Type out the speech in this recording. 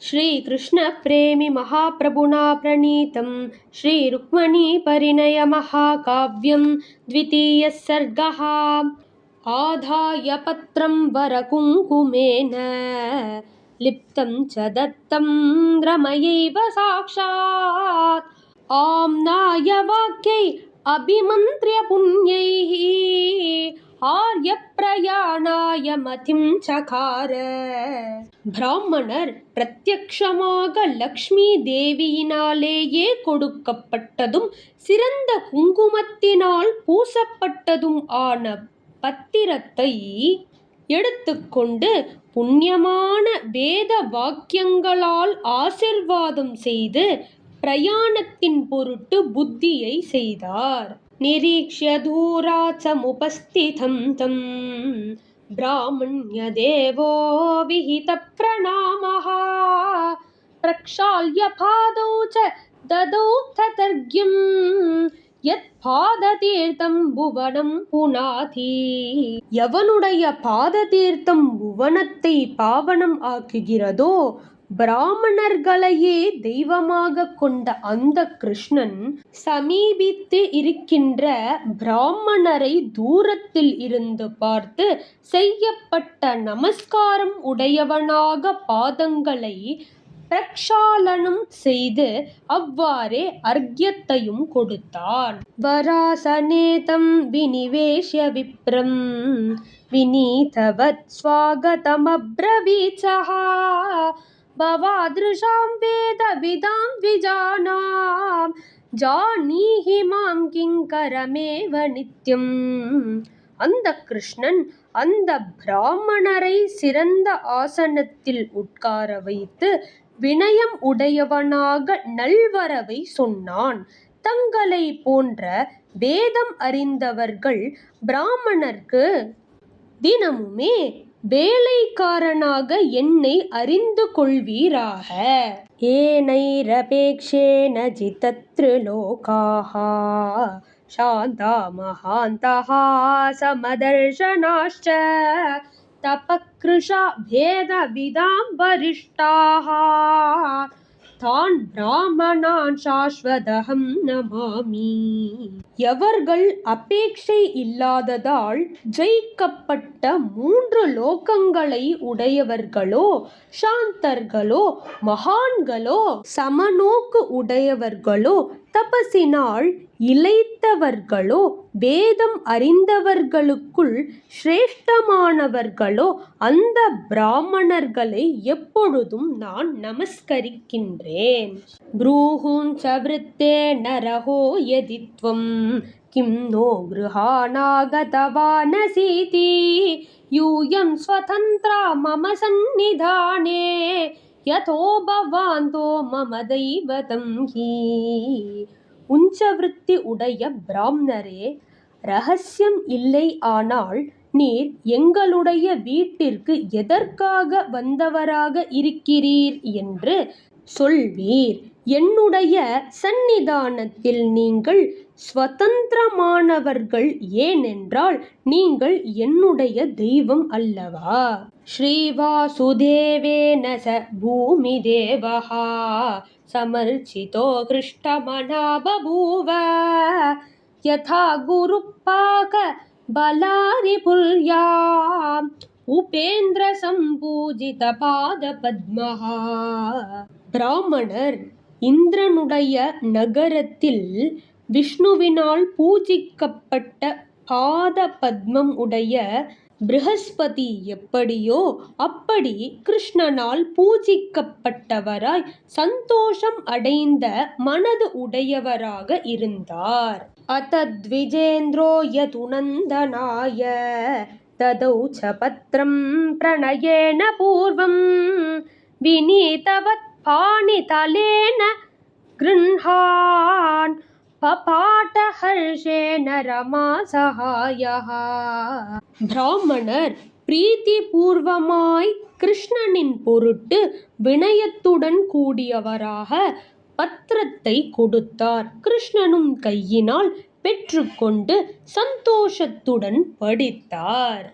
श्रीकृष्णप्रेमि महाप्रभुना प्रणीतं श्रीरुक्मिणीपरिणयमहाकाव्यं द्वितीयः सर्गः। आधाय पत्रं वरकुङ्कुमेन लिप्तं च दत्तं रमयैव साक्षात् आम्नाय वाक्यै अभिमन्त्र्य पुण्यैः ஆர்யப்பிரயாணாய மதிம் சகார. பிராமணர் பிரத்யக்ஷமாக லக்ஷ்மி தேவியினாலேயே கொடுக்கப்பட்டதும் சிறந்த குங்குமத்தினால் பூசப்பட்டதும் ஆன பத்திரத்தை எடுத்துக்கொண்டு புண்ணியமான வேத வாக்கியங்களால் ஆசிர்வாதம் செய்து பிரயாணத்தின் பொருட்டு புத்தியை செய்தார். நிரீக்ஷ்ய தூராத் சமுபஸ்திதம் தம் பிராமண்ய தேவோ விஹித பிரணாமஹ பிரக்ஷால்ய பாதௌ ச ததௌ ததர்க்யம் யத் பாததீர்த்தம் புவனம் புனாதி. எவனுடைய பாததீர்த்தம் புவனத்தை பாவனம் ஆக்குகிறதோ பிராமணர்களையே தெய்வமாக கொண்ட அந்த கிருஷ்ணன் சமீபித்து இருக்கின்ற பிராமணரை தூரத்தில் இருந்து பார்த்து செய்யப்பட்ட நமஸ்காரம் உடையவனாக பாதங்களை பிரக்ஷாலனம் செய்து அவ்வாறே அர்க்யத்தையும் கொடுத்தான். வராசனேதம் வினிவேஷ்ய விப்ரம் வினீதவத் ஸ்வாகதமப்ரவீத்ஸஹ பவாத்ருஷாம் வேத விதாம் த்விஜானாம் ஜானீஹி மாம் கிங்கரமேவ நித்யம். அந்த கிருஷ்ணன் அந்த பிராமணரை சிறந்த ஆசனத்தில் உட்கார வைத்து வினயம் உடையவனாக நல்வரவை சொன்னான். தங்களை போன்ற வேதம் அறிந்தவர்கள் பிராமணருக்கு தினமுமே வேலைக்காரனாக என்னை அறிந்து கொள்வீராக. ஏனைரபேக்ஷேன ஜிதத்ருலோகாஹ சாந்தா மகாந்தஹ சமதர்ஷனாஷ்ச தபக்ருஷா பேத விதாம் வரிஷ்டாஹ தான் பிராமணான் சாஸ்வதஹம் நமாமி. எவர்கள் அபேட்சை இல்லாததால் ஜெயிக்கப்பட்ட 3 லோகங்களை உடையவர்களோ சாந்தர்களோ மகான்களோ சமநோக்கு உடையவர்களோ தபசினால் இளைத்தவர்களோ வேதம் அறிந்தவர்களுக்குள் சிரேஷ்டமானவர்களோ அந்த பிராமணர்களை எப்பொழுதும் நான் நமஸ்கரிக்கின்றேன். ப்ரூஹும் சவ்ருத்தே நரஹோ யதித்வம் கிம் நோ கிருஹானாகதவானசீதி யூயம் ஸ்வதந்த்ரா மம சந்நிதானே யதோ பவாந்தோ மம தெய்வதம் ஹி. உஞ்சவிருத்தி உடைய பிராமணரே, ரகசியம் இல்லை, ஆனால் நீர் எங்களுடைய வீட்டிற்கு எதற்காக வந்தவராக இருக்கிறீர் என்று சொல்வீர். என்னுடைய சந்நிதானத்தில் நீங்கள் ஸ்வதந்திரமானவர்கள், ஏனென்றால் நீங்கள் என்னுடைய தெய்வம் அல்லவா. ஸ்ரீவாசுதேவேன ச பூமி தேவஹா சமர்ச்சிதோ கிருஷ்டமனா பபூவ யதா குருப்பாக பலாரி புர்யாம் உபேந்திர சம்பூஜித பாத பத்மஹா. பிராமணர் இந்திரனுடைய நகரத்தில் விஷ்ணுவினால் பூஜிக்கப்பட்ட பாத பத்மம் உடைய ப்ரஹஸ்பதி எப்படியோ அப்படி கிருஷ்ணனால் பூஜிக்கப்பட்டவராய் சந்தோஷம் அடைந்த மனது உடையவராக இருந்தார். அத்விஜேந்திரோ யதுநந்தனாய ததௌ ச பத்ரம் பிரணயேன பூர்வம் விநீதவத் பாணிதலேன கிருண்ஹான் பபாட ஹர்ஷேன ரமா சகாயஹ. பிராமணர் பிரீத்தி பூர்வமாய் கிருஷ்ணனின் பொருட்டு வினயத்துடன் கூடியவராக பத்திரத்தை கொடுத்தார். கிருஷ்ணனும் கையினால் பெற்றுக்கொண்டு சந்தோஷத்துடன் படித்தார்.